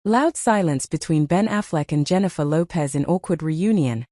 Loud silence between Ben Affleck and Jennifer Lopez in awkward reunion.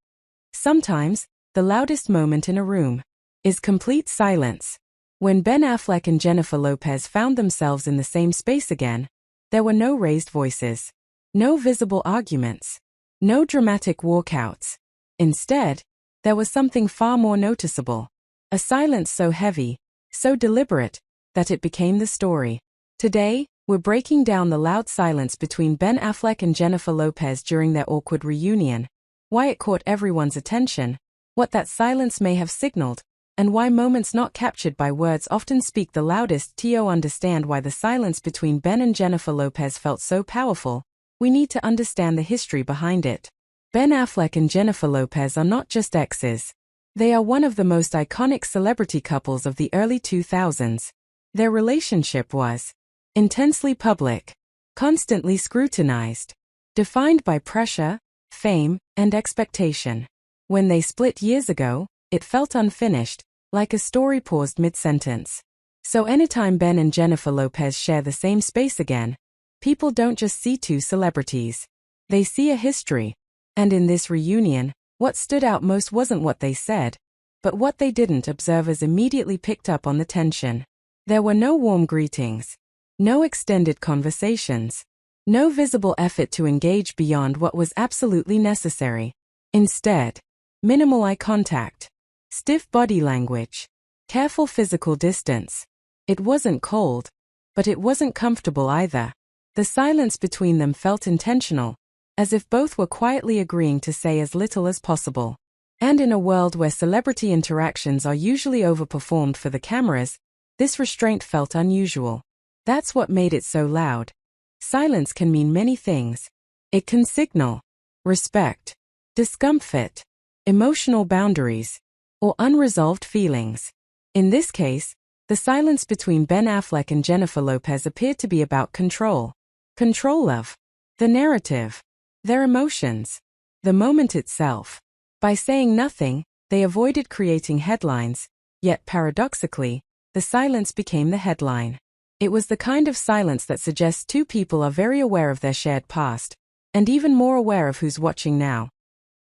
Sometimes, the loudest moment in a room is complete silence. When Ben Affleck and Jennifer Lopez found themselves in the same space again, there were no raised voices, no visible arguments, no dramatic walkouts. Instead, there was something far more noticeable. A silence so heavy, so deliberate, that it became the story. Today, we're breaking down the loud silence between Ben Affleck and Jennifer Lopez during their awkward reunion, why it caught everyone's attention, what that silence may have signaled, and why moments not captured by words often speak the loudest. To understand why the silence between Ben and Jennifer Lopez felt so powerful, we need to understand the history behind it. Ben Affleck and Jennifer Lopez are not just exes. They are one of the most iconic celebrity couples of the early 2000s. Their relationship was intensely public, constantly scrutinized, defined by pressure, fame, and expectation. When they split years ago, it felt unfinished, like a story paused mid-sentence. So anytime Ben and Jennifer Lopez share the same space again, people don't just see two celebrities. They see a history. And in this reunion, what stood out most wasn't what they said, but what they didn't. Observers immediately picked up on the tension. There were no warm greetings, no extended conversations, no visible effort to engage beyond what was absolutely necessary. Instead, minimal eye contact, stiff body language, careful physical distance. It wasn't cold, but it wasn't comfortable either. The silence between them felt intentional, as if both were quietly agreeing to say as little as possible. And in a world where celebrity interactions are usually overperformed for the cameras, this restraint felt unusual. That's what made it so loud. Silence can mean many things. It can signal respect, discomfort, emotional boundaries, or unresolved feelings. In this case, the silence between Ben Affleck and Jennifer Lopez appeared to be about control. Control of the narrative, their emotions, the moment itself. By saying nothing, they avoided creating headlines, yet paradoxically, the silence became the headline. It was the kind of silence that suggests two people are very aware of their shared past, and even more aware of who's watching now.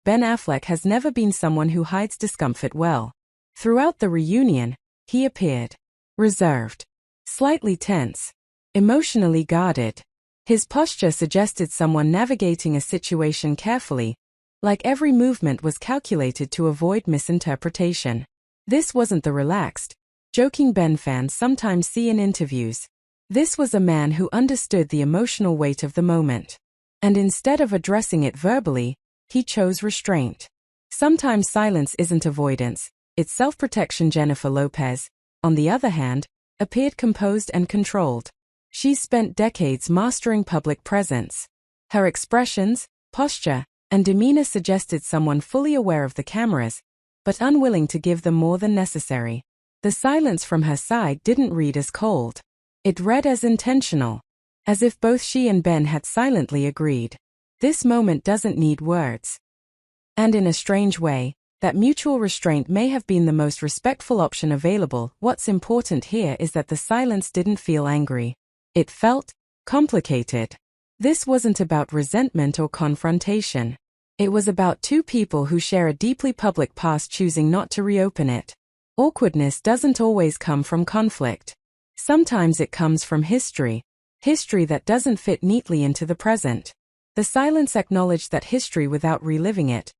Ben Affleck has never been someone who hides discomfort well. Throughout the reunion, he appeared reserved, slightly tense, emotionally guarded. His posture suggested someone navigating a situation carefully, like every movement was calculated to avoid misinterpretation. This wasn't the relaxed, joking Ben fans sometimes see in interviews. This was a man who understood the emotional weight of the moment. And instead of addressing it verbally, he chose restraint. Sometimes silence isn't avoidance, it's self-protection. Jennifer Lopez, on the other hand, appeared composed and controlled. She's spent decades mastering public presence. Her expressions, posture, and demeanor suggested someone fully aware of the cameras, but unwilling to give them more than necessary. The silence from her side didn't read as cold. It read as intentional, as if both she and Ben had silently agreed. This moment doesn't need words. And in a strange way, that mutual restraint may have been the most respectful option available. What's important here is that the silence didn't feel angry. It felt complicated. This wasn't about resentment or confrontation. It was about two people who share a deeply public past choosing not to reopen it. Awkwardness doesn't always come from conflict. Sometimes it comes from history that doesn't fit neatly into the present. The silence acknowledged that history without reliving it.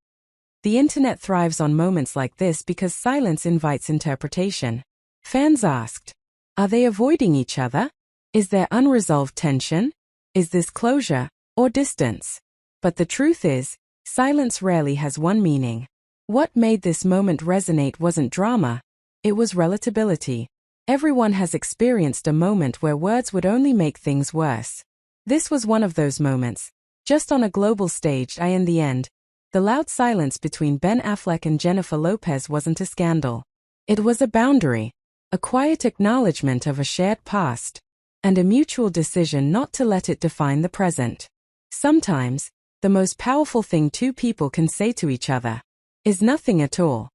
The internet thrives on moments like this because silence invites interpretation. Fans asked, are they avoiding each other? Is there unresolved tension? Is this closure or distance? But the truth is, silence rarely has one meaning. What made this moment resonate wasn't drama, it was relatability. Everyone has experienced a moment where words would only make things worse. This was one of those moments, just on a global stage. In the end, the loud silence between Ben Affleck and Jennifer Lopez wasn't a scandal. It was a boundary, a quiet acknowledgement of a shared past, and a mutual decision not to let it define the present. Sometimes, the most powerful thing two people can say to each other is nothing at all.